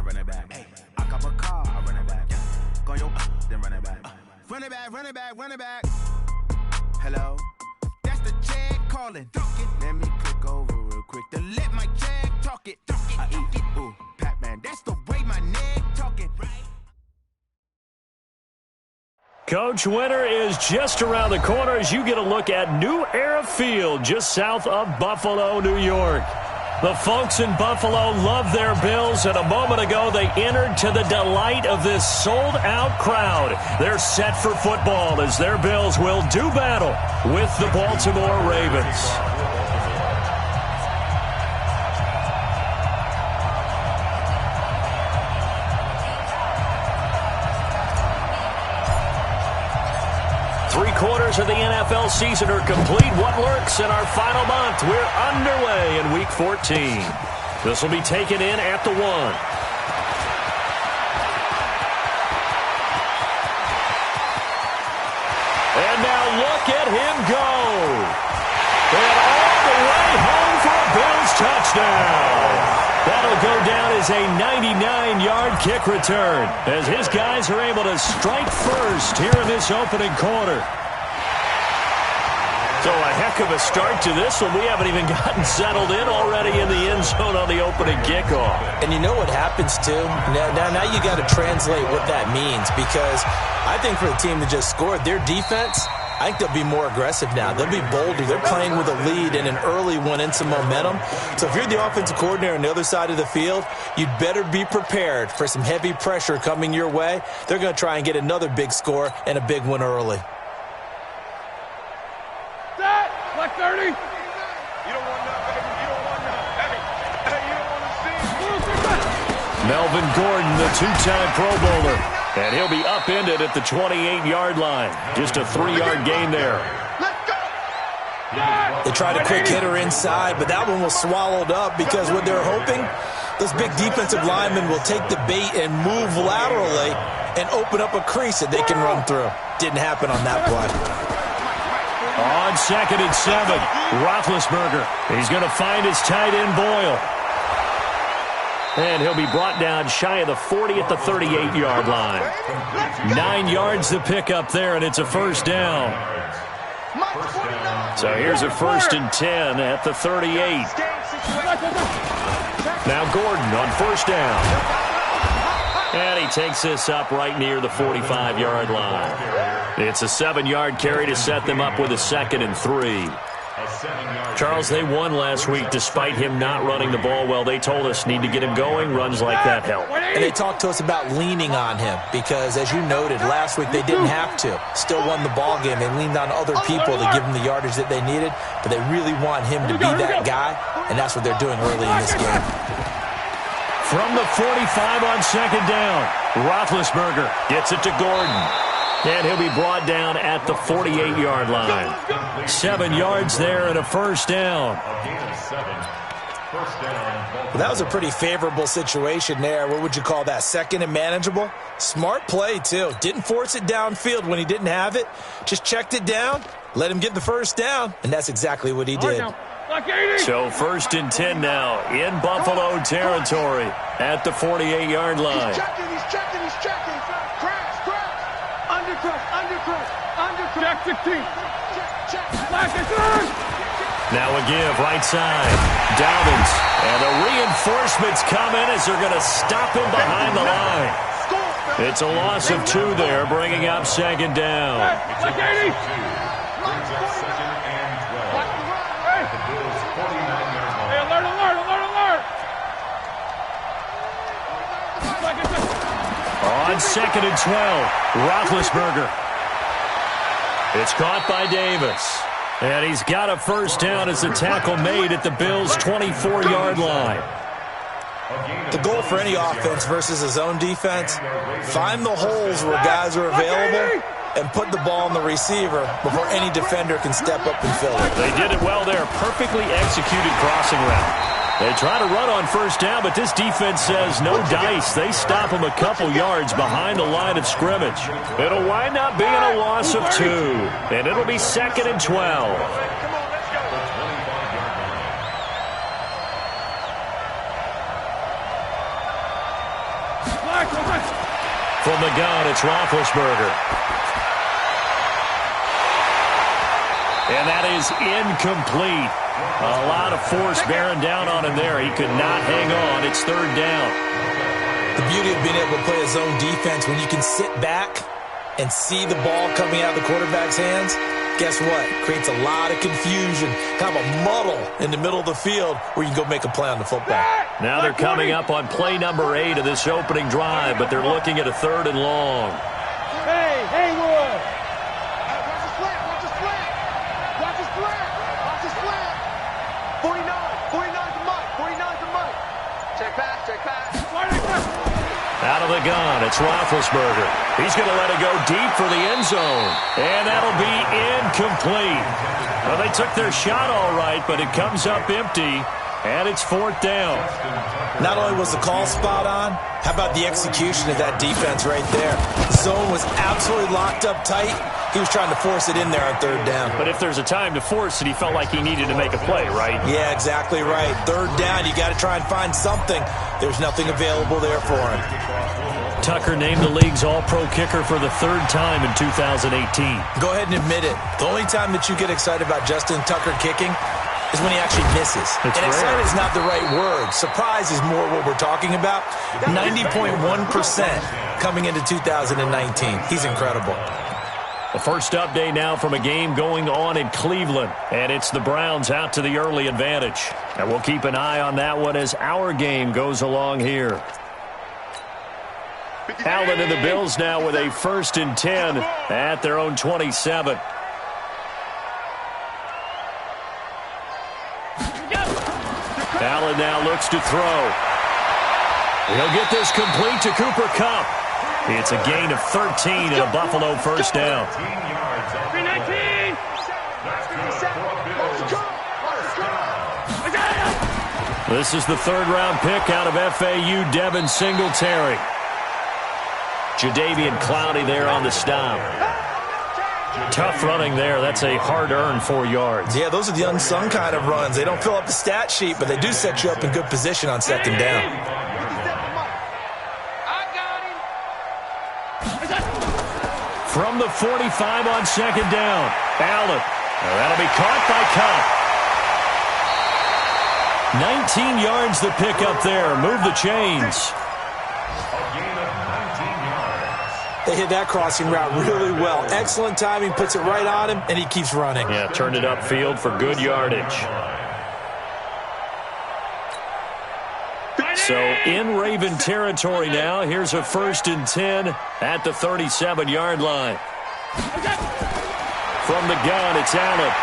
run it back. Hey, I cop a car, I run it back. Go your then run it back. Run it back, run it back, run it back. Hello, that's the check calling. Let me click over real quick to let my check talk it. I eat it, ooh, Pac-Man. That's the way my neck talking. Coach, winter is just around the corner as you get a look at New Era Field just south of Buffalo, New York. The folks in Buffalo love their Bills, and a moment ago they entered to the delight of this sold-out crowd. They're set for football as their Bills will do battle with the Baltimore Ravens. Three-quarters of the NFL season are complete. What lurks in our final month? We're underway in Week 14. This will be taken in at the 1. And now look at him go. And all the way home for a Bills touchdown. That'll go down as a 99-yard kick return as his guys are able to strike first here in this opening quarter. So a heck of a start to this one. We haven't even gotten settled in already in the end zone on the opening kickoff. And you know what happens, too? Now you got to translate what that means, because I think for the team that just scored, their defense, I think they'll be more aggressive now. They'll be bolder. They're playing with a lead and an early one and some momentum. So if you're the offensive coordinator on the other side of the field, you'd better be prepared for some heavy pressure coming your way. They're going to try and get another big score and a big one early. Like 30. You don't want that, baby. You don't want that. Hey, you don't want to see. Melvin Gordon, the two-time Pro Bowler. And he'll be upended at the 28-yard line. Just a 3-yard gain there. Let's go. They tried a quick hitter inside, but that one was swallowed up because what they're hoping, those big defensive linemen will take the bait and move laterally and open up a crease that they can run through. Didn't happen on that play. On 2nd and 7, Roethlisberger. He's going to find his tight end Boyle. And he'll be brought down shy of the 40 at the 38-yard line. 9 yards to pick up there, and it's a first down. So here's a 1st and 10 at the 38. Now Gordon on first down. And he takes this up right near the 45-yard line. It's a 7-yard carry to set them up with a 2nd and 3. Charles, they won last week despite him not running the ball well. They told us need to get him going. Runs like that help. And they talked to us about leaning on him because, as you noted, last week they didn't have to. Still won the ball game. They leaned on other people to give them the yardage that they needed, but they really want him to be that guy, and that's what they're doing early in this game. From the 45 on 2nd down, Roethlisberger gets it to Gordon. And he'll be brought down at the 48-yard line. 7 yards there and a first down. Well, that was a pretty favorable situation there. What would you call that? 2nd and manageable? Smart play, too. Didn't force it downfield when he didn't have it. Just checked it down, let him get the first down, and that's exactly what he did. So 1st and 10 now in Buffalo territory at the 48-yard line. He's checking. Crash. Undercrush. Check 16. Now a give, right side. Dobbins. And the reinforcements come in as they're going to stop him behind the line. It's a loss of 2 there, bringing up 2nd down. On 2nd and 12, Roethlisberger. It's caught by Davis. And he's got a first down as the tackle made at the Bills' 24-yard line. The goal for any offense versus his own defense, find the holes where guys are available and put the ball on the receiver before any defender can step up and fill it. They did it well there. Perfectly executed crossing route. They try to run on first down, but this defense says no dice. They stop him a couple yards behind the line of scrimmage. It'll wind up being a loss of 2, and it'll be 2nd and 12. From the gun, it's Roethlisberger. And that is incomplete. A lot of force bearing down on him there. He could not hang on. It's third down. The beauty of being able to play a zone defense, when you can sit back and see the ball coming out of the quarterback's hands, guess what? Creates a lot of confusion, kind of a muddle in the middle of the field where you can go make a play on the football. Now they're coming up on play number 8 of this opening drive, but they're looking at a 3rd and long. Hey, Haywood! Watch the slant, watch the slant! Watch the slant! Watch the slant! 49 to Mike, 49 to Mike. Check pass, check pass. Out of the gun, it's Roethlisberger. He's going to let it go deep for the end zone. And that'll be incomplete. Well, they took their shot all right, but it comes up empty, and it's 4th down. Not only was the call spot on, how about the execution of that defense right there? The zone was absolutely locked up tight. He was trying to force it in there on 3rd down. But if there's a time to force it, he felt like he needed to make a play, right? Yeah, exactly right. 3rd down, you got to try and find something. There's nothing available there for him. Tucker named the league's all-pro kicker for the 3rd time in 2018. Go ahead and admit it. The only time that you get excited about Justin Tucker kicking is when he actually misses. And excited is not the right word. Surprise is more what we're talking about. 90.1% coming into 2019. He's incredible. The first update now from a game going on in Cleveland, and it's the Browns out to the early advantage. And we'll keep an eye on that one as our game goes along here. Allen and the Bills now with a 1st and 10 at their own 27. Allen now looks to throw. He'll get this complete to Cooper Kupp. It's a gain of 13 and a Buffalo 1st down. 319! This is the 3rd-round pick out of FAU, Devin Singletary. Jadeveon Clowney there on the stop. Tough running there. That's a hard-earned 4 yards. Yeah, those are the unsung kind of runs. They don't fill up the stat sheet, but they do set you up in good position on 2nd down. From the 45 on 2nd down. Allen. That'll be caught by Kupp. 19 yards the pick up there. Move the chains. They hit that crossing route really well. Excellent timing, puts it right on him, and he keeps running. Yeah, turned it upfield for good yardage. So in Raven territory now. Here's a 1st and 10 at the 37-yard line. From the gun, it's Allen.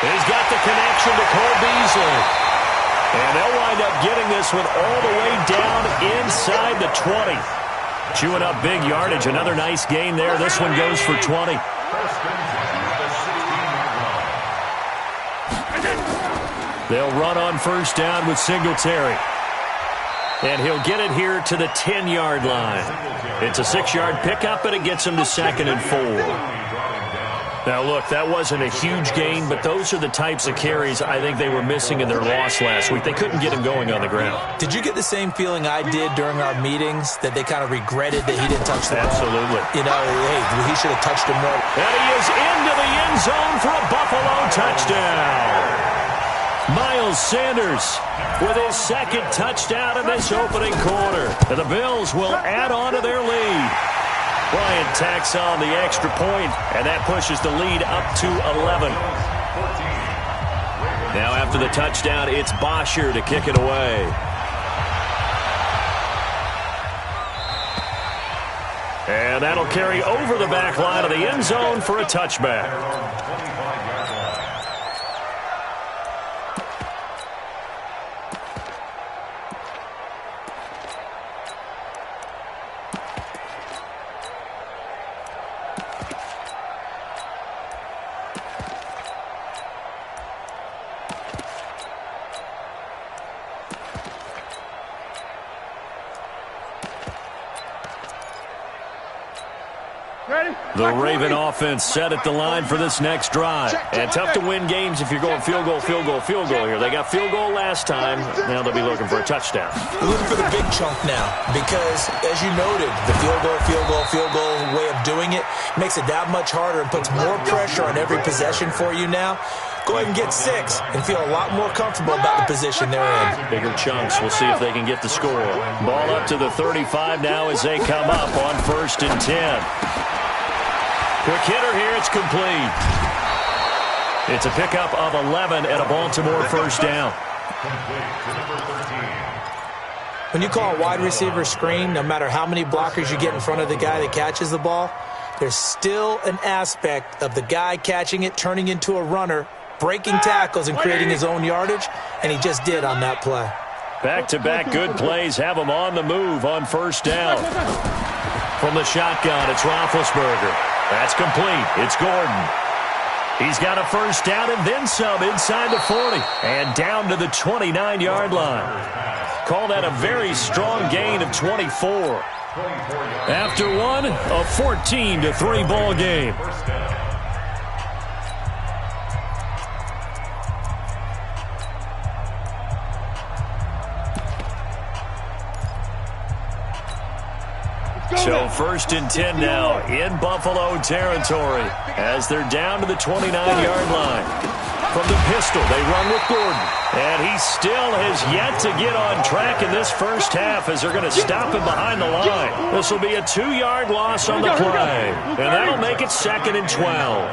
He's got the connection to Cole Beasley. And they'll wind up getting this one all the way down inside the 20. Chewing up big yardage. Another nice gain there. This one goes for 20. They'll run on 1st down with Singletary. And he'll get it here to the 10-yard line. It's a 6-yard pickup, and it gets him to 2nd and 4. Now, look, that wasn't a huge gain, but those are the types of carries I think they were missing in their loss last week. They couldn't get him going on the ground. Did you get the same feeling I did during our meetings, that they kind of regretted that he didn't touch the ball? Absolutely. You know, hey, he should have touched him more. And he is into the end zone for a Buffalo touchdown. Miles Sanders with his 2nd touchdown in this opening quarter. And the Bills will add on to their lead. Bryant tacks on the extra point, and that pushes the lead up to 11. Now after the touchdown, it's Bosher to kick it away. And that'll carry over the back line of the end zone for a touchback. The Raven offense set at the line for this next drive. And tough to win games if you're going field goal here. They got field goal last time. Now they'll be looking for a touchdown. They're looking for the big chunk now because, as you noted, the field goal way of doing it makes it that much harder and puts more pressure on every possession for you now. Go ahead and get 6 and feel a lot more comfortable about the position they're in. Bigger chunks. We'll see if they can get the score. Ball up to the 35 now as they come up on 1st and 10. Quick hitter here. It's complete. It's a pickup of 11 at a Baltimore first down. When you call a wide receiver screen, no matter how many blockers you get in front of the guy that catches the ball, there's still an aspect of the guy catching it, turning into a runner, breaking tackles and creating his own yardage, and he just did on that play. Back-to-back good plays have him on the move on first down. From the shotgun, it's Roethlisberger. That's complete. It's Gordon. He's got a first down and then some inside the 40 and down to the 29-yard line. Call that a very strong gain of 24. After one, a 14-3 ball game. So 1st and 10 now in Buffalo territory as they're down to the 29-yard line. From the pistol, they run with Gordon. And he still has yet to get on track in this first half as they're going to stop him behind the line. This will be a 2-yard loss on the play. And that'll make it 2nd and 12.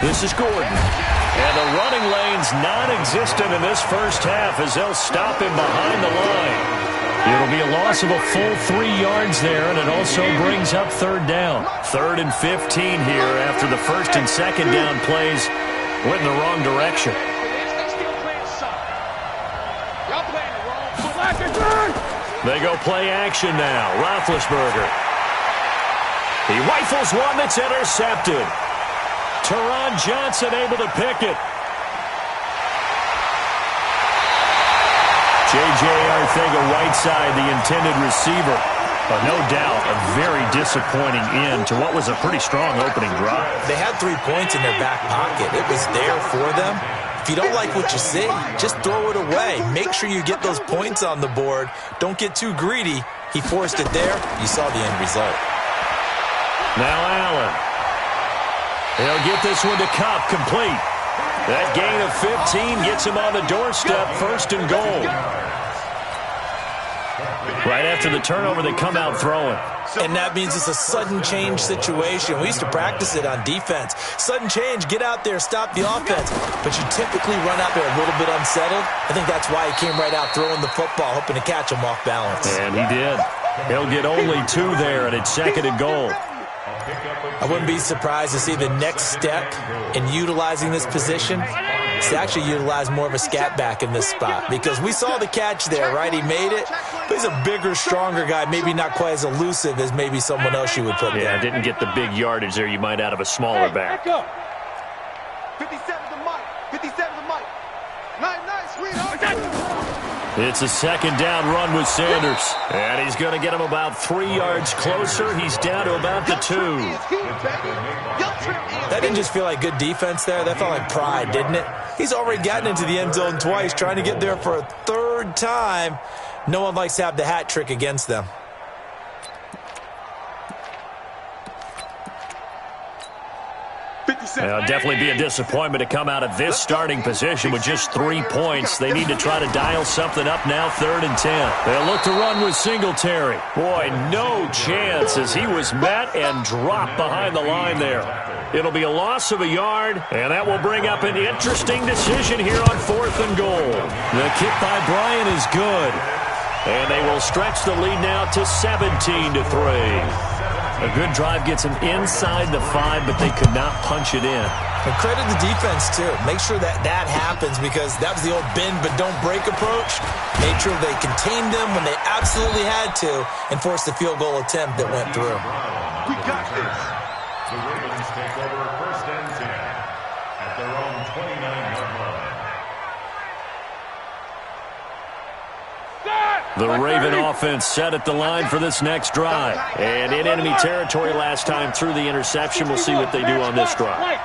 This is Gordon. And the running lane's non-existent in this first half as they'll stop him behind the line. It'll be a loss of a full 3 yards there, and it also brings up 3rd down. 3rd and 15 here after the 1st and 2nd down plays went in the wrong direction. They go play action now. Roethlisberger. He rifles one that's intercepted. Teron Johnson able to pick it. J.J. Arthega, right side, the intended receiver. No doubt a very disappointing end to what was a pretty strong opening drive. They had 3 points in their back pocket. It was there for them. If you don't like what you see, just throw it away. Make sure you get those points on the board. Don't get too greedy. He forced it there. You saw the end result. Now Allen. He'll get this one to Kupp, complete. That gain of 15 gets him on the doorstep, 1st and goal. Right after the turnover, they come out throwing. And that means it's a sudden change situation. We used to practice it on defense. Sudden change, get out there, stop the offense. But you typically run out there a little bit unsettled. I think that's why he came right out throwing the football, hoping to catch him off balance. And he did. He'll get only 2 there, and it's 2nd and goal. I wouldn't be surprised to see the next step in utilizing this position is to actually utilize more of a scat back in this spot, because we saw the catch there, right? He made it, but he's a bigger, stronger guy, maybe not quite as elusive as maybe someone else you would put there. Yeah, didn't get the big yardage there you might out of a smaller back. 57 to Mike. 57 to Mike. Nice, sweetheart. It's a 2nd down run with Sanders. And he's going to get him about 3 yards closer. He's down to about the 2. That didn't just feel like good defense there. That felt like pride, didn't it? He's already gotten into the end zone twice, trying to get there for a 3rd time. No one likes to have the hat trick against them. It'll definitely be a disappointment to come out of this starting position with just 3 points. They need to try to dial something up now, 3rd and 10. They'll look to run with Singletary. Boy, no chance as he was met and dropped behind the line there. It'll be a loss of a yard, and that will bring up an interesting decision here on 4th and goal. The kick by Bryant is good, and they will stretch the lead now to 17-3. A good drive gets them inside the 5, but they could not punch it in. And credit the defense, too. Make sure that happens, because that was the old bend but don't break approach. Made sure they contained them when they absolutely had to and forced the field goal attempt that went through. We got this. The Ravens take over 1st and 10 at their own 29-yard line. The Raven offense set at the line for this next drive. And in enemy territory last time through the interception. We'll see what they do on this drive.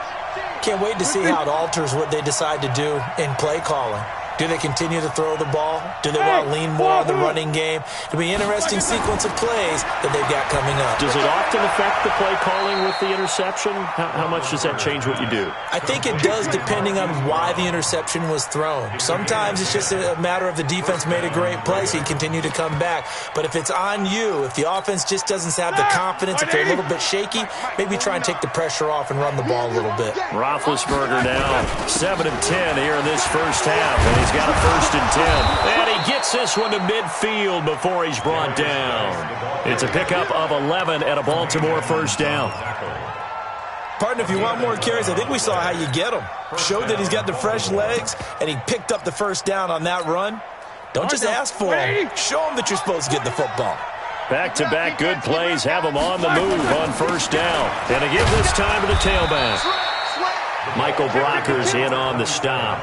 Can't wait to see how it alters what they decide to do in play calling. Do they continue to throw the ball? Do they want to lean more on the running game? It'll be an interesting sequence of plays that they've got coming up. Does it often affect the play calling with the interception? How much does that change what you do? I think it does depending on why the interception was thrown. Sometimes it's just a matter of the defense made a great play, so you continue to come back. But if it's on you, if the offense just doesn't have the confidence, if they're a little bit shaky, maybe try and take the pressure off and run the ball a little bit. Roethlisberger now 7 of 10 here in this first half. And he's got a 1st and 10. And he gets this one to midfield before he's brought down. It's a pickup of 11 at a Baltimore 1st down. Partner, if you want more carries, I think we saw how you get him. Showed that he's got the fresh legs, and he picked up the 1st down on that run. Don't just ask for him. Show him that you're supposed to get the football. Back-to-back good plays have him on the move on 1st down. And again this time to the tailback. Michael Brocker's in on the stop.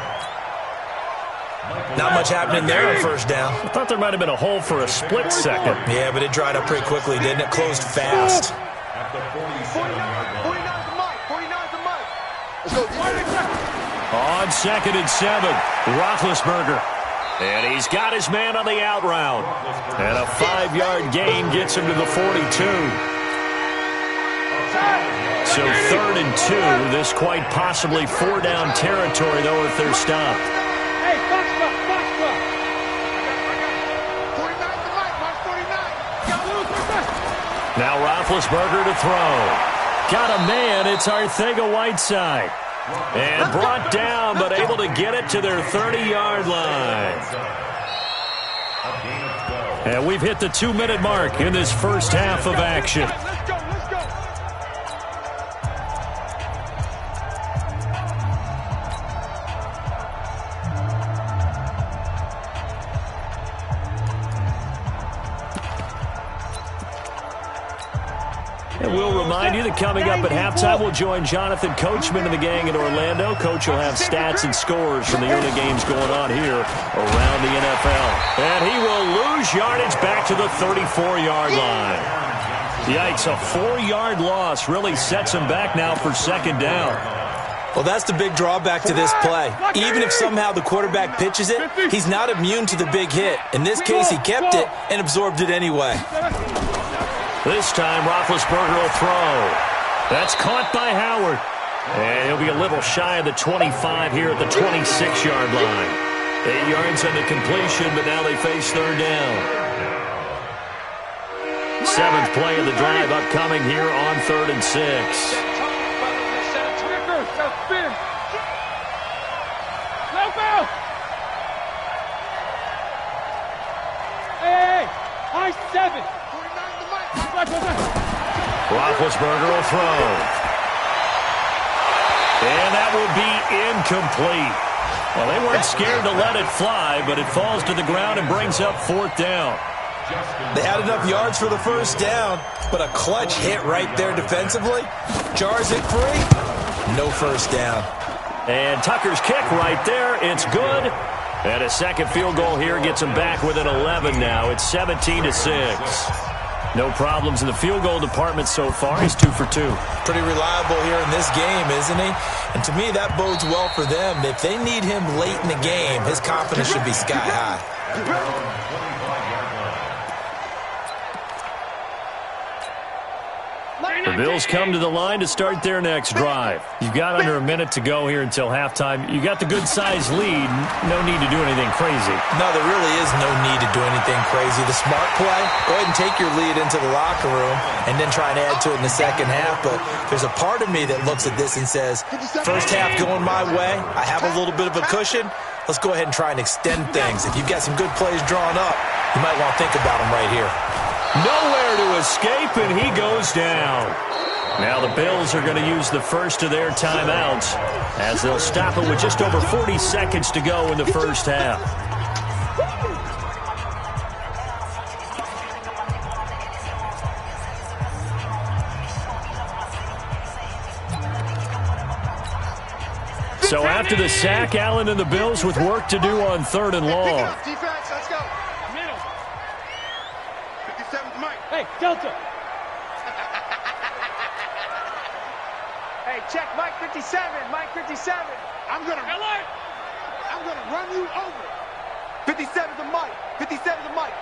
Not much happening there on 1st down. I thought there might have been a hole for a split second. Yeah, but it dried up pretty quickly, didn't it? Closed fast. On 2nd and 7, Roethlisberger. And he's got his man on the out route. And a 5-yard gain gets him to the 42. So 3rd and 2, this quite possibly 4-down territory, though, if they're stopped. Hey, box. Now Roethlisberger to throw. Got a man, it's Arcega-Whiteside. And brought down, but able to get it to their 30-yard line. And we've hit the 2-minute mark in this first half of action. Let's go. And we'll remind you that coming up at halftime, we'll join Jonathan Coachman and the gang in Orlando. Coach will have stats and scores from the early games going on here around the NFL. And he will lose yardage back to the 34-yard line. Yikes, a 4-yard loss really sets him back now for 2nd down. Well, that's the big drawback to this play. Even if somehow the quarterback pitches it, he's not immune to the big hit. In this case, he kept it and absorbed it anyway. This time, Roethlisberger will throw. That's caught by Howard. And he'll be a little shy of the 25 here at the 26-yard line. 8 yards on the completion, but now they face 3rd down. 7th play of the drive upcoming here on 3rd and 6. Hey, high 7. Roethlisberger will throw. And that will be incomplete. Well, they weren't scared to let it fly, but it falls to the ground and brings up 4th down. They had enough yards for the 1st down, but a clutch hit right there defensively. Jars it free. No 1st down. And Tucker's kick right there. It's good. And a 2nd field goal here gets him back within 11 now. It's 17-6. No problems in the field goal department so far. He's 2 for 2. Pretty reliable here in this game, isn't he? And to me, that bodes well for them. If they need him late in the game, his confidence should be sky high. The Bills come to the line to start their next drive. You've got under a minute to go here until halftime. You got the good-sized lead. No need to do anything crazy. No, there really is no need to do anything crazy. The smart play, go ahead and take your lead into the locker room and then try and add to it in the 2nd half. But there's a part of me that looks at this and says, 1st half going my way. I have a little bit of a cushion. Let's go ahead and try and extend things. If you've got some good plays drawn up, you might want to think about them right here. Nowhere to escape, and he goes down. Now the Bills are going to use the first of their timeouts as they'll stop it with just over 40 seconds to go in the first half. So after the sack, Allen and the Bills with work to do on 3rd and long. Defense, let's go. Middle. Hey, Delta. Hey, check Mike 57. Mike 57. I'm gonna run you over. 57's a Mike. 57's a Mike.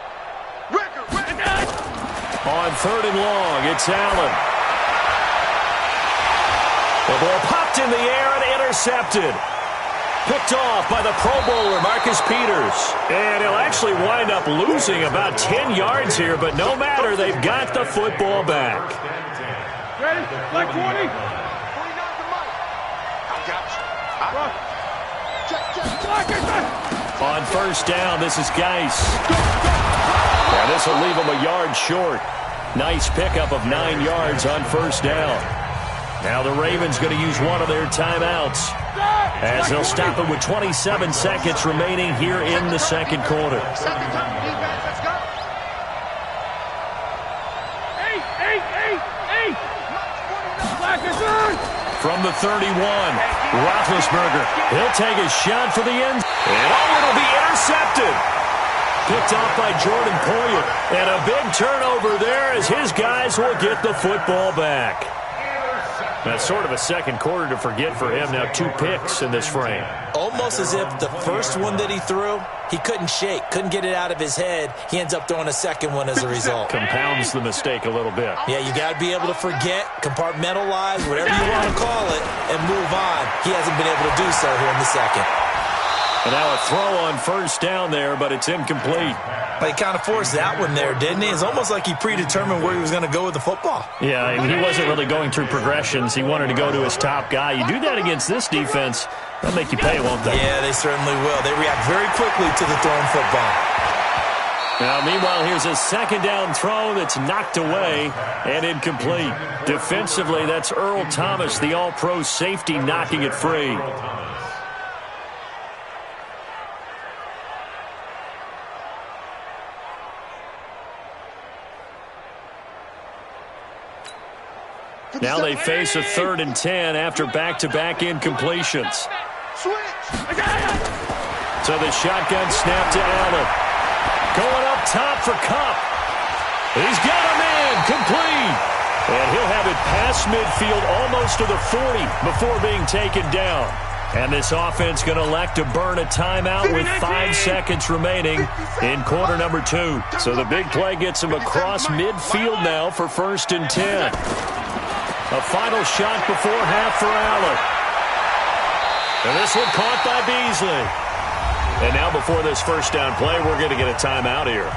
Record. On 3rd and long, it's Allen. The ball popped in the air and intercepted. Picked off by the Pro Bowler, Marcus Peters. And he'll actually wind up losing about 10 yards here, but no matter, they've got the football back. Ready? Black 20. 49's a Mike. I got you. Check. On 1st down, this is Geis. And this will leave him a yard short. Nice pickup of 9 yards on 1st down. Now the Ravens going to use one of their timeouts, as they'll stop it with 27 seconds remaining here in the second quarter. Second time, defense, let's go. 8. Black is in. From the 31, Roethlisberger. He'll take a shot for the end. And it'll be intercepted. Picked off by Jordan Poyer. And a big turnover there as his guys will get the football back. That's sort of a second quarter to forget for him. Now 2 picks in this frame. Almost as if the first one that he threw, he couldn't shake, couldn't get it out of his head. He ends up throwing a second one as a result. Compounds the mistake a little bit. Yeah, you got to be able to forget, compartmentalize, whatever you want to call it, and move on. He hasn't been able to do so here in the second. And now a throw on 1st down there, but it's incomplete. But he kind of forced that one there, didn't he? It's almost like he predetermined where he was going to go with the football. Yeah, I mean, he wasn't really going through progressions. He wanted to go to his top guy. You do that against this defense, they'll make you pay, won't they? Yeah, they certainly will. They react very quickly to the thrown football. Now, meanwhile, here's a 2nd down throw that's knocked away and incomplete. Defensively, that's Earl Thomas, the all-pro safety, knocking it free. Now they face a 3rd and 10 after back-to-back incompletions. So the shotgun snap to Allen. Going up top for Kupp. He's got him in, complete. And he'll have it past midfield almost to the 40 before being taken down. And this offense going to elect to burn a timeout with 5 seconds remaining in quarter number 2. So the big play gets him across midfield now for 1st and 10. A final shot before half for Allen. And this one caught by Beasley. And now before this 1st down play, we're going to get a timeout here.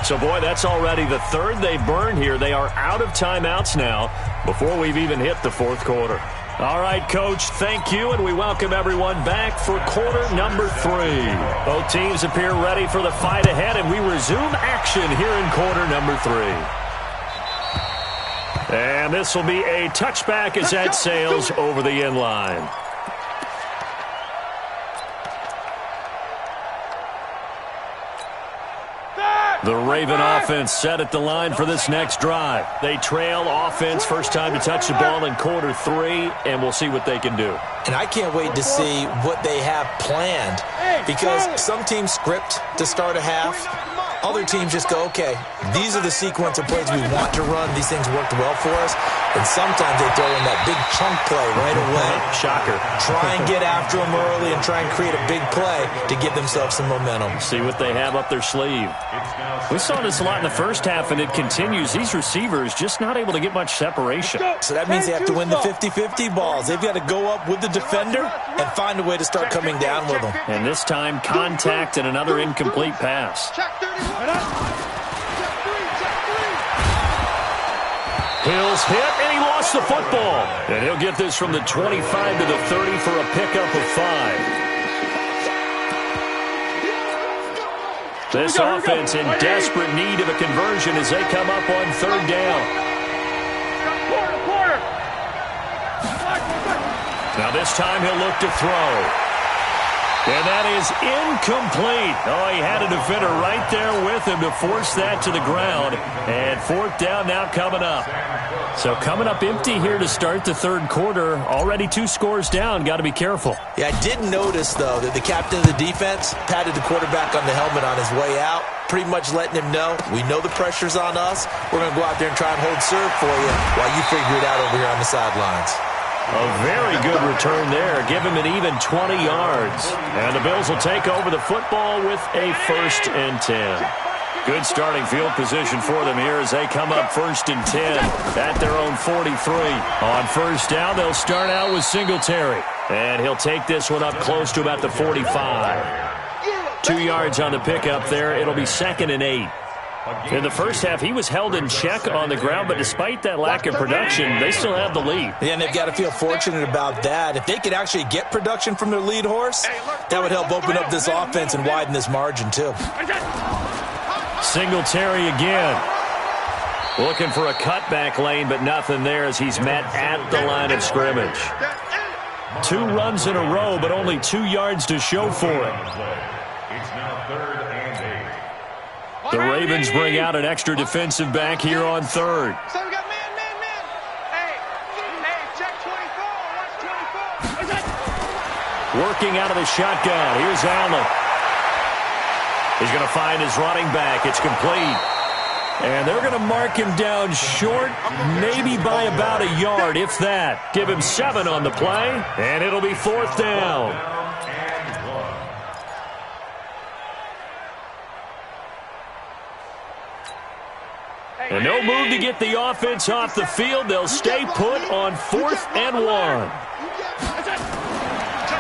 So, boy, that's already the 3rd they've burned here. They are out of timeouts now before we've even hit the 4th quarter. All right, Coach, thank you, and we welcome everyone back for quarter number 3. Both teams appear ready for the fight ahead, and we resume action here in quarter number 3. And this will be a touchback as that sails over the end line. The Raven offense set at the line for this next drive. They trail offense, first time to touch the ball in quarter 3, and we'll see what they can do. And I can't wait to see what they have planned, because some teams script to start a half. Other teams just go, okay, these are the sequence of plays we want to run. These things worked well for us. And sometimes they throw in that big chunk play right away. Shocker. Try and get after them early and try and create a big play to give themselves some momentum. See what they have up their sleeve. We saw this a lot in the first half, and it continues. These receivers just not able to get much separation. So that means they have to win the 50-50 balls. They've got to go up with the defender and find a way to start coming down with them. And this time, contact and another incomplete pass. Hill's hit, and he lost the football. And he'll get this from the 25 to the 30 for a pickup of 5. This offense in desperate need of a conversion as they come up on 3rd down. Now this time he'll look to throw. And that is incomplete. Oh, he had a defender right there with him to force that to the ground. And fourth down now coming up. So coming up empty here to start the third quarter. Already 2 scores down. Got to be careful. Yeah, I did notice, though, that the captain of the defense patted the quarterback on the helmet on his way out, pretty much letting him know, we know the pressure's on us. We're going to go out there and try and hold serve for you while you figure it out over here on the sidelines. A very good return there. Give him an even 20 yards. And the Bills will take over the football with a 1st and 10. Good starting field position for them here as they come up 1st and 10 at their own 43. On first down, they'll start out with Singletary. And he'll take this one up close to about the 45. 2 yards on the pickup there. It'll be 2nd and 8. In the first half, he was held in check on the ground, but despite that lack of production, they still have the lead. Yeah, and they've got to feel fortunate about that. If they could actually get production from their lead horse, that would help open up this offense and widen this margin, too. Singletary again. Looking for a cutback lane, but nothing there as he's met at the line of scrimmage. 2 runs in a row, but only 2 yards to show for it. It's now 3rd and 8. The Ravens bring out an extra defensive back here on 3rd. So we got man. Hey, check 24. Watch 24. Working out of the shotgun. Here's Allen. He's going to find his running back. It's complete. And they're going to mark him down short, maybe by about a yard, if that. Give him 7 on the play, and it'll be 4th down. And no move to get the offense off the field. They'll stay put on 4th and 1.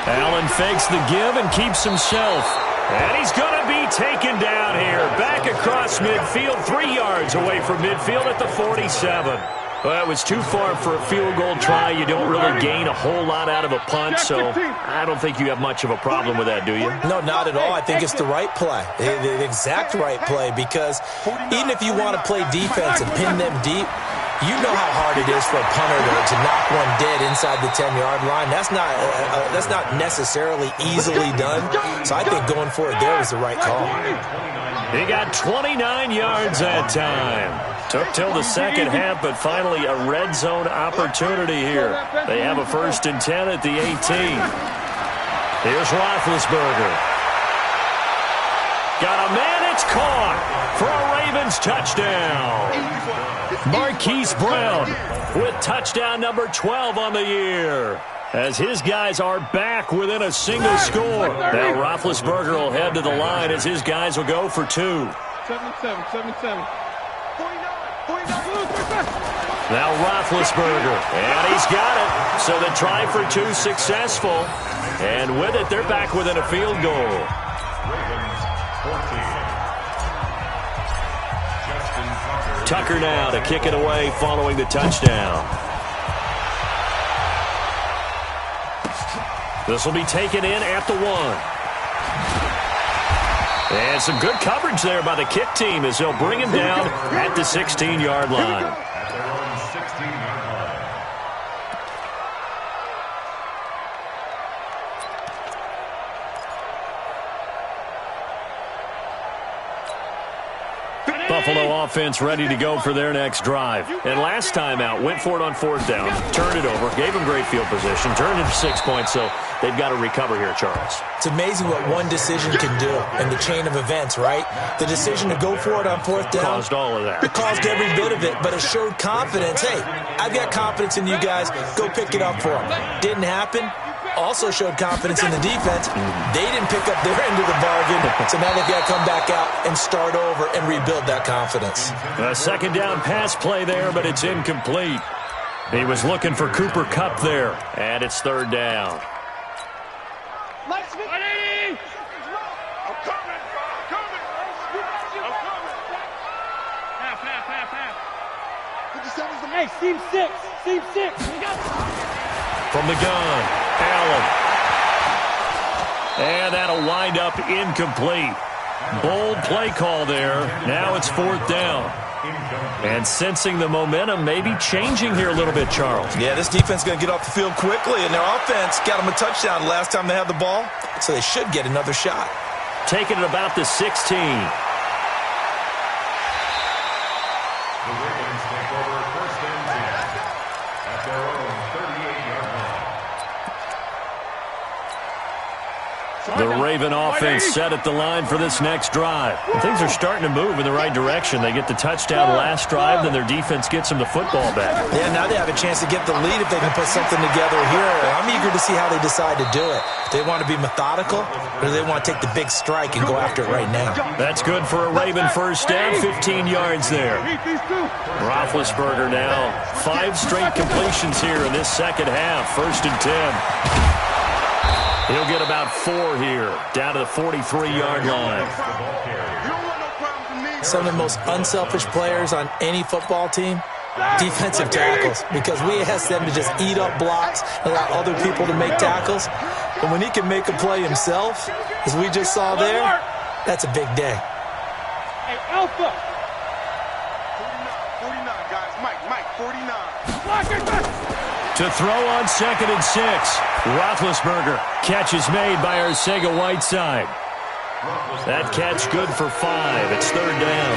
Allen fakes the give and keeps himself. And he's going to be taken down here. Back across midfield, 3 yards away from midfield at the 47. Well, it was too far for a field goal try. You don't really gain a whole lot out of a punt, so I don't think you have much of a problem with that, do you? No, not at all. I think it's the right play, the exact right play, because even if you want to play defense and pin them deep, you know how hard it is for a punter to knock one dead inside the 10-yard line. That's not necessarily easily done. So I think going for it there was the right call. He got 29 yards that time. Took till the second half, but finally a red zone opportunity here. They have a 1st and 10 at the 18. Here's Roethlisberger. Got a man, it's caught for a Ravens touchdown. Marquise Brown with touchdown number 12 on the year, as his guys are back within a single score. Now Roethlisberger will head to the line as his guys will go for 2. 77. Now Roethlisberger, and he's got it. So the try for 2 successful, and with it, they're back within a field goal. Tucker now to kick it away following the touchdown. This will be taken in at the 1. And some good coverage there by the kick team as they'll bring him down at the 16-yard line. At their own 16-yard line. Buffalo offense ready to go for their next drive. And last time out, went for it on 4th down, turned it over, gave them great field position, turned it to 6 points, so they've got to recover here, Charles. It's amazing what one decision can do in the chain of events, right? The decision to go for it on 4th down caused all of that. It caused every bit of it, but it showed confidence. Hey, I've got confidence in you guys. Go pick it up for them. Didn't happen. Also showed confidence in the defense. They didn't pick up their end of the bargain, so now they've got to come back out and start over and rebuild that confidence. A 2nd down pass play there, but it's incomplete. He was looking for Cooper Kupp there, and it's 3rd down. Hey, seam 6. From the gun, Allen. And that'll wind up incomplete. Bold play call there. Now it's 4th down. And sensing the momentum maybe changing here a little bit, Charles. Yeah, this defense is going to get off the field quickly, and their offense got them a touchdown last time they had the ball, so they should get another shot. Taking it about the 16. The Ravens take over 1st and 10 at their own 38-yard line. The Raven offense set at the line for this next drive. And things are starting to move in the right direction. They get the touchdown last drive, then their defense gets them the football back. Yeah, now they have a chance to get the lead if they can put something together here. I'm eager to see how they decide to do it. Do they want to be methodical, or do they want to take the big strike and go after it right now? That's good for a Raven first down, 15 yards there. Roethlisberger now, 5 straight completions here in this second half, 1st and 10. He'll get about 4 here, down to the 43-yard line. Some of the most unselfish players on any football team, defensive tackles, because we ask them to just eat up blocks and allow other people to make tackles. But when he can make a play himself, as we just saw there, that's a big day. Hey, Alpha. 49, guys. Mike, 49. To throw on 2nd and 6. Roethlisberger. Catch is made by Arcega-Whiteside. That catch good for 5. It's 3rd down.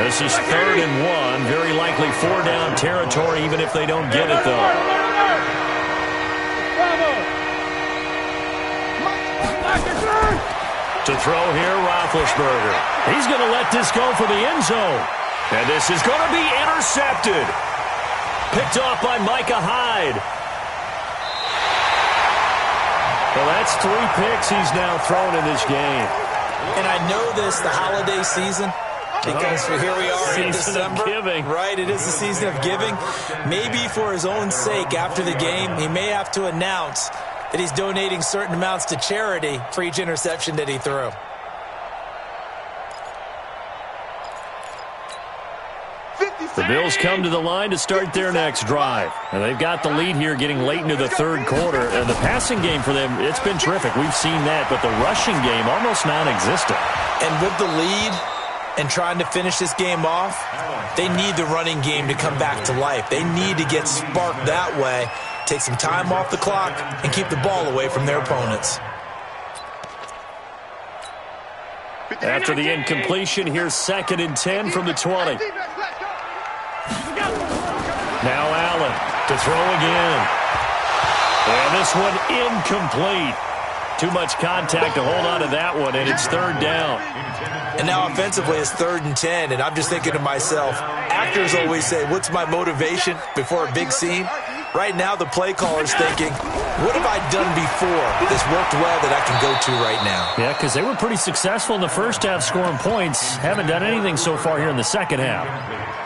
This is 3rd and 1. Very likely 4-down territory, even if they don't get it, though. To throw here, Roethlisberger. He's going to let this go for the end zone. And this is going to be intercepted. Picked off by Micah Hyde. Well, that's 3 picks he's now thrown in this game. And I know this, the holiday season, because here we are in December. Season of giving. Right, it is the season of giving. Maybe for his own sake, after the game, he may have to announce that he's donating certain amounts to charity for each interception that he threw. The Bills come to the line to start their next drive. And they've got the lead here getting late into the 3rd quarter. And the passing game for them, it's been terrific. We've seen that. But the rushing game, almost non-existent. And with the lead and trying to finish this game off, they need the running game to come back to life. They need to get sparked that way, take some time off the clock, and keep the ball away from their opponents. After the incompletion, here's 2nd and 10 from the 20. Now Allen to throw again. And this one incomplete. Too much contact to hold on to that one, and it's 3rd down. And now offensively, it's 3rd and 10, and I'm just thinking to myself, actors always say, what's my motivation before a big scene? Right now, the play caller's thinking, what have I done before that's worked well that I can go to right now? Yeah, because they were pretty successful in the first half scoring points. Haven't done anything so far here in the second half.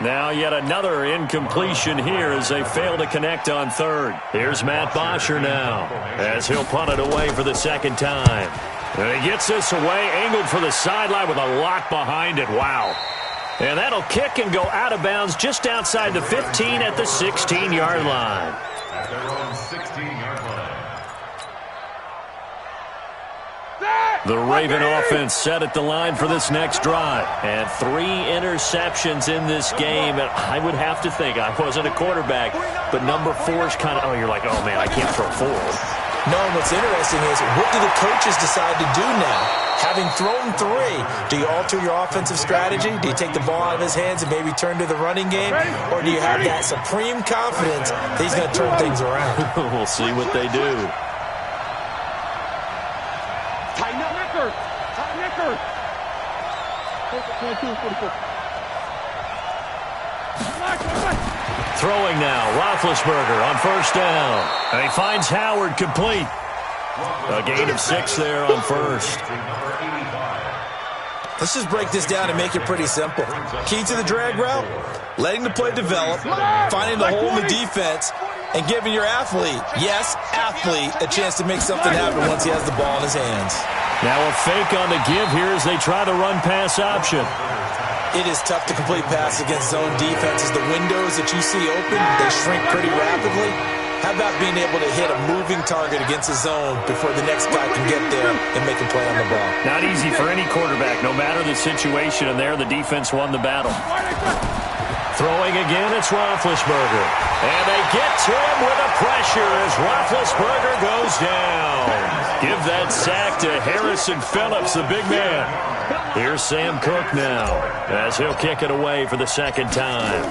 Now yet another incompletion here as they fail to connect on 3rd. Here's Matt Bosher now as he'll punt it away for the 2nd time. And he gets this away, angled for the sideline with a lock behind it. Wow. And that'll kick and go out of bounds just outside the 15 at the 16-yard line. At their own 16-yard line. The Raven offense set at the line for this next drive. And 3 interceptions in this game. And I would have to think, I wasn't a quarterback, but number 4 is kind of, oh, you're like, oh, man, I can't throw 4. No, and what's interesting is, what do the coaches decide to do now? Having thrown 3, do you alter your offensive strategy? Do you take the ball out of his hands and maybe turn to the running game? Or do you have that supreme confidence that he's going to turn things around? We'll see what they do. Tighten up. Necker. 22, 44. Throwing now, Roethlisberger on 1st down. And he finds Howard complete. A gain of 6 there on 1st. Let's just break this down and make it pretty simple. Key to the drag route, letting the play develop, finding the hole in the defense, and giving your athlete, yes, athlete, a chance to make something happen once he has the ball in his hands. Now a fake on the give here as they try the run-pass option. It is tough to complete passes against zone defenses. The windows that you see open, they shrink pretty rapidly. How about being able to hit a moving target against his zone before the next guy can get there and make a play on the ball? Not easy for any quarterback, no matter the situation, and there the defense won the battle. Throwing again, it's Roethlisberger. And they get to him with the pressure as Roethlisberger goes down. Give that sack to Harrison Phillips, the big man. Here's Sam Cook now as he'll kick it away for the second time.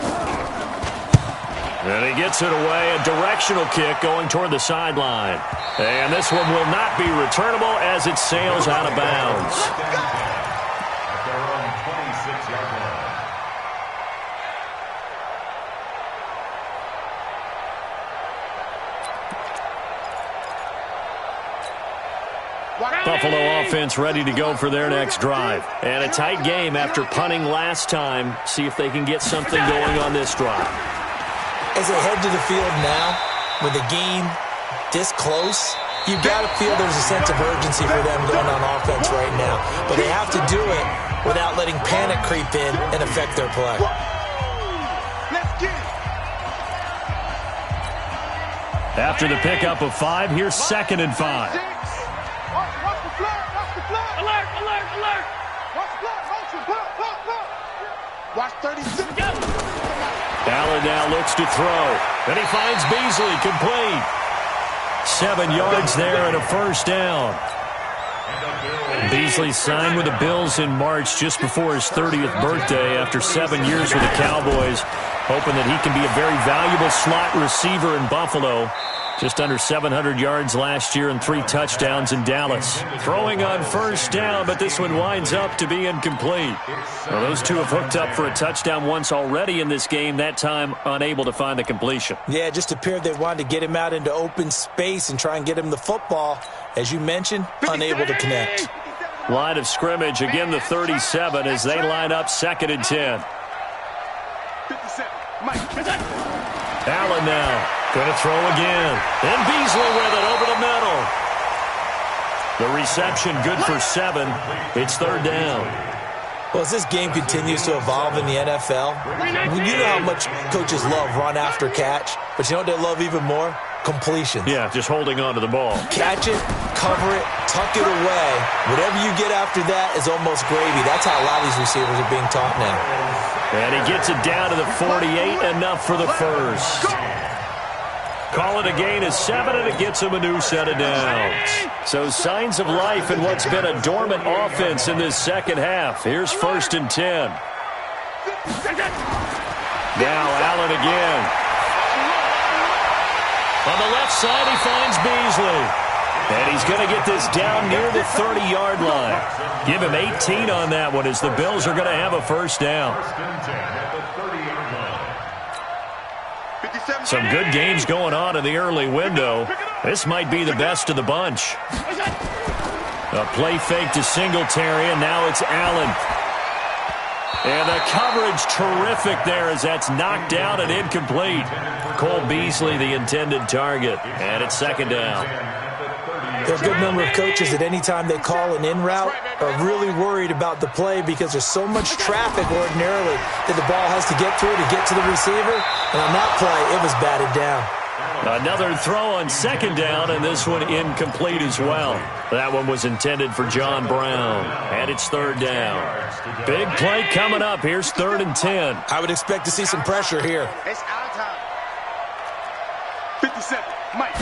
And he gets it away, a directional kick going toward the sideline. And this one will not be returnable as it sails out of bounds. At their own 26-yard line. Buffalo offense ready to go for their next drive. And a tight game after punting last time. See if they can get something going on this drive. As they head to the field now, with the game this close, you've got to feel there's a sense of urgency for them going on offense right now. But they have to do it without letting panic creep in and affect their play. After the pickup of 5, here's 2nd and 5. Watch 36. Allen now looks to throw. And he finds Beasley complete. 7 yards there and a first down. Beasley signed with the Bills in March just before his 30th birthday after 7 years with the Cowboys, hoping that he can be a very valuable slot receiver in Buffalo. Just under 700 yards last year and 3 touchdowns in Dallas. Throwing on first down, but this one winds up to be incomplete. Well, those two have hooked up for a touchdown once already in this game, that time unable to find the completion. Yeah, it just appeared they wanted to get him out into open space and try and get him the football. As you mentioned, unable to connect. Line of scrimmage, again the 37 as they line up 2nd and 10. 57. Mike. Allen now. Going to throw again. And Beasley with it over the middle. The reception good for 7. It's 3rd down. Well, as this game continues to evolve in the NFL, you know how much coaches love run after catch, but you know what they love even more? Completions. Yeah, just holding on to the ball. Catch it, cover it, tuck it away. Whatever you get after that is almost gravy. That's how a lot of these receivers are being taught now. And he gets it down to the 48, enough for the first. Call it a gain of 7, and it gets him a new set of downs. So signs of life in what's been a dormant offense in this second half. Here's 1st and 10. Now Allen again. On the left side, he finds Beasley. And he's going to get this down near the 30-yard line. Give him 18 on that one as the Bills are going to have a first down. Some good games going on in the early window. This might be the best of the bunch. A play fake to Singletary, and now it's Allen. And the coverage terrific there as that's knocked down and incomplete. Cole Beasley, the intended target. And it's 2nd down. There are a good number of coaches that any time they call an in route are really worried about the play because there's so much traffic ordinarily that the ball has to get through to get to the receiver. And on that play, it was batted down. Another throw on 2nd down, and this one incomplete as well. That one was intended for John Brown, and it's 3rd down. Big play coming up. Here's 3rd and 10. I would expect to see some pressure here. It's our time. 57. Mike.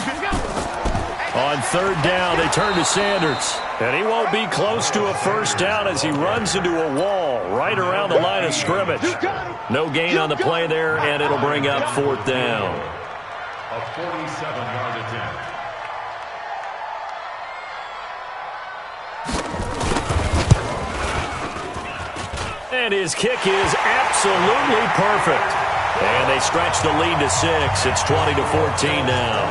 On 3rd down, they turn to Sanders. And he won't be close to a first down as he runs into a wall right around the line of scrimmage. No gain on the play there, and it'll bring up 4th down. A 47-yard attempt. And his kick is absolutely perfect. And they stretch the lead to 6. It's 20-14 now.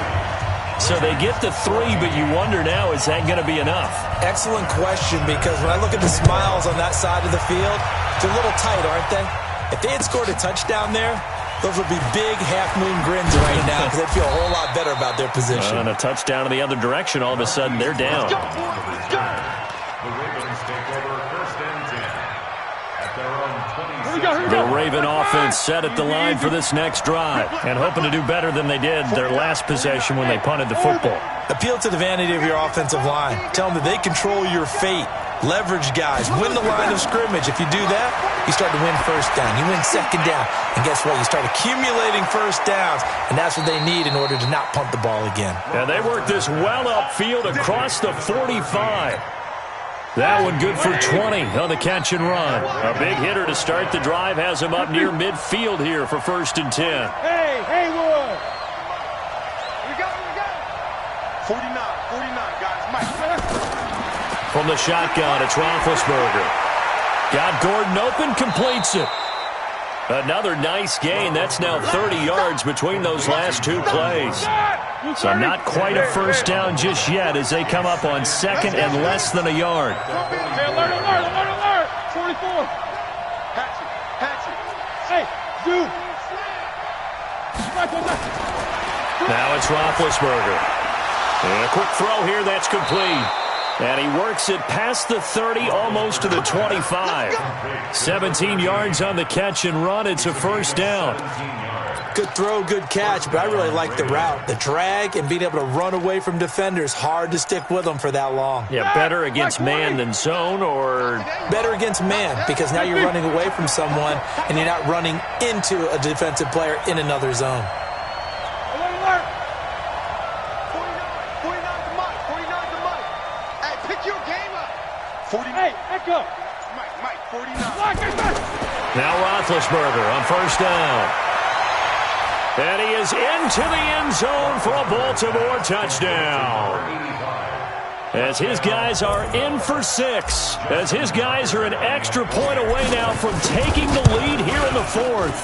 So they get the 3, but you wonder now, is that going to be enough? Excellent question, because when I look at the smiles on that side of the field, they're a little tight, aren't they? If they had scored a touchdown there, those would be big half-moon grins right now because they'd feel a whole lot better about their position. And a touchdown in the other direction, all of a sudden they're down. The Ravens take over 1st and 10 at The Raven offense set at the line for this next drive and hoping to do better than they did their last possession when they punted the football. Appeal to the vanity of your offensive line. Tell them that they control your fate. Leverage guys. Win the line of scrimmage. If you do that, you start to win first down. You win second down. And guess what? You start accumulating first downs, and that's what they need in order to not punt the ball again. And they work this well upfield across the 45. That one good for 20 on the catch and run. A big hitter to start the drive has him up near midfield here for 1st and 10. Hey, Haywood! We got it. 49, guys. Mike. From the shotgun, it's Roethlisberger. Got Gordon open, completes it. Another nice gain. That's now 30 yards between those last two plays. So not quite a first down just yet as they come up on 2nd and less than a yard. Hey, alert! 44! Patch it. Hey, dude! Now it's Roethlisberger. And a quick throw here, that's complete. And he works it past the 30, almost to the 25. 17 yards on the catch and run. It's a first down. Good throw, good catch, but I really like the route. The drag and being able to run away from defenders. Hard to stick with them for that long. Yeah, better against man than zone, or better against man, because now you're running away from someone and you're not running into a defensive player in another zone. 49. Hey, echo. Mike, 49. Now Roethlisberger on first down. And he is into the end zone for a Baltimore touchdown. As his guys are in for 6. As his guys are an extra point away now from taking the lead here in the 4th.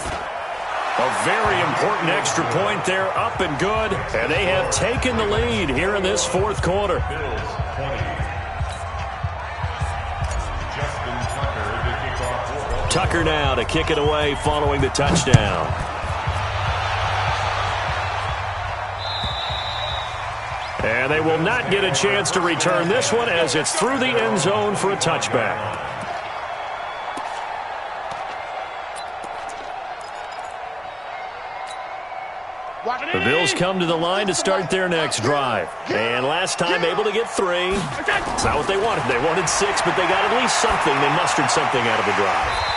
A very important extra point there, up and good. And they have taken the lead here in this 4th quarter. Tucker now to kick it away following the touchdown. And they will not get a chance to return this one as it's through the end zone for a touchback. The Bills come to the line to start their next drive. And last time able to get 3. It's not what they wanted. They wanted 6, but they got at least something. They mustered something out of the drive.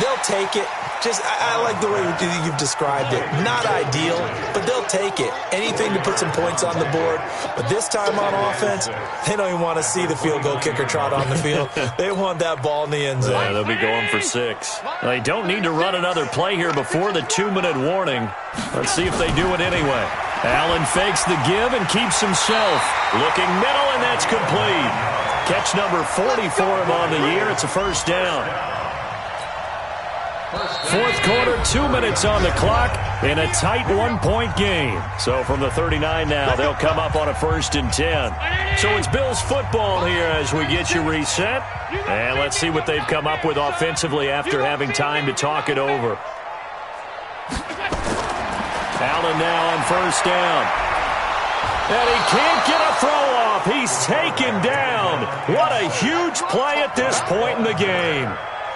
They'll take it. I like the way you've described it. Not ideal, but they'll take it. Anything to put some points on the board. But this time on offense, they don't even want to see the field goal kicker trot on the field. They want that ball in the end zone. Yeah, they'll be going for 6. They don't need to run another play here before the 2-minute warning. Let's see if they do it anyway. Allen fakes the give and keeps himself. Looking middle, and that's complete. Catch number 40 for him on the year. It's a first down. 4th quarter, 2 minutes on the clock in a tight 1-point game. So from the 39 now, they'll come up on a 1st and 10. So it's Bills football here as we get you reset. And let's see what they've come up with offensively after having time to talk it over. Allen now on first down. And he can't get a throw off. He's taken down. What a huge play at this point in the game.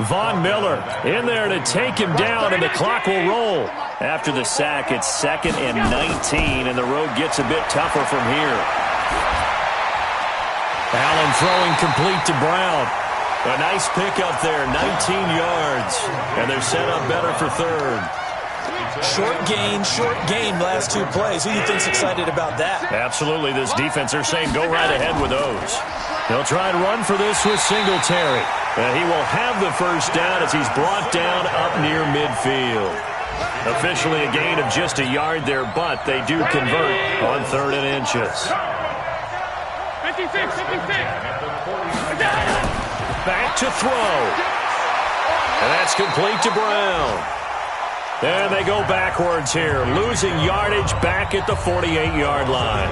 Von Miller in there to take him down, and the clock will roll. After the sack, it's 2nd and 19, and the road gets a bit tougher from here. Allen throwing complete to Brown. A nice pickup there, 19 yards, and they're set up better for 3rd. Short gain, last 2 plays. Who do you think's excited about that? Absolutely. This defense, they're saying go right ahead with those. They'll try and run for this with Singletary. And he will have the first down as he's brought down up near midfield. Officially a gain of just a yard there, but they do convert on 3rd and inches. 56. Back to throw. And that's complete to Brown. And they go backwards here, losing yardage back at the 48-yard line.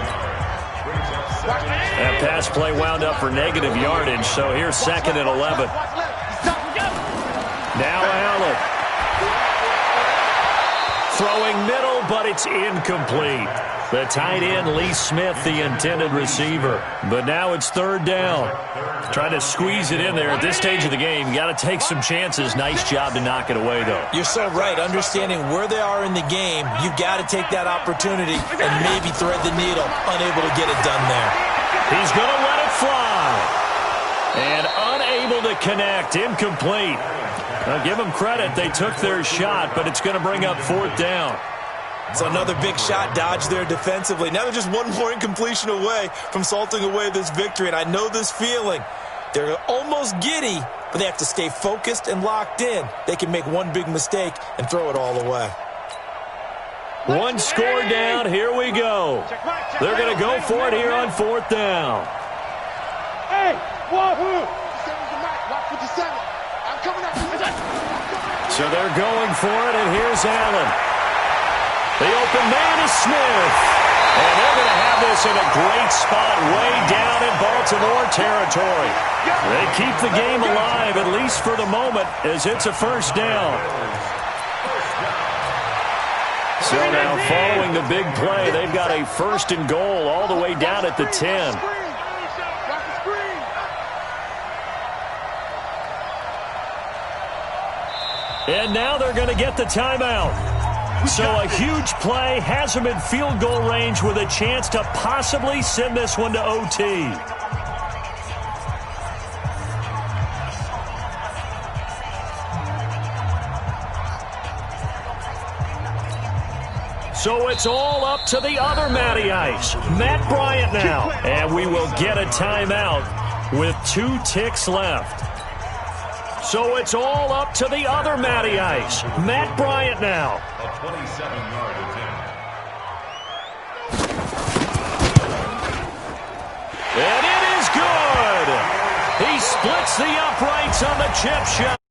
That pass play wound up for negative yardage, so here's 2nd and 11. Now Allen. Throwing middle, but it's incomplete. The tight end, Lee Smith, the intended receiver. But now it's third down. Trying to squeeze it in there at this stage of the game. You got to take some chances. Nice job to knock it away, though. You're so right. Understanding where they are in the game, you've got to take that opportunity and maybe thread the needle. Unable to get it done there. He's going to let it fly. And unable to connect. Incomplete. Now, give them credit. They took their shot, but it's going to bring up fourth down. It's another big shot dodge there defensively. Now they're just one more incompletion away from salting away this victory, and I know this feeling. They're almost giddy, but they have to stay focused and locked in. They can make one big mistake and throw it all away. One score down. Here we go. They're going to go for it here on fourth down. Hey, wahoo! So they're going for it, and here's Allen. The open man is Smith. And they're going to have this in a great spot way down in Baltimore territory. They keep the game alive, at least for the moment, as it's a first down. So now following the big play, they've got a first and goal all the way down at the 10. And now they're going to get the timeout. So a huge play has them in field goal range with a chance to possibly send this one to OT. So it's all up to the other Matty Ice, Matt Bryant now. And we will get a timeout with 2 ticks left. So it's all up to the other Matty Ice, Matt Bryant now. A 27-yard attempt. And it is good. He splits the uprights on the chip shot.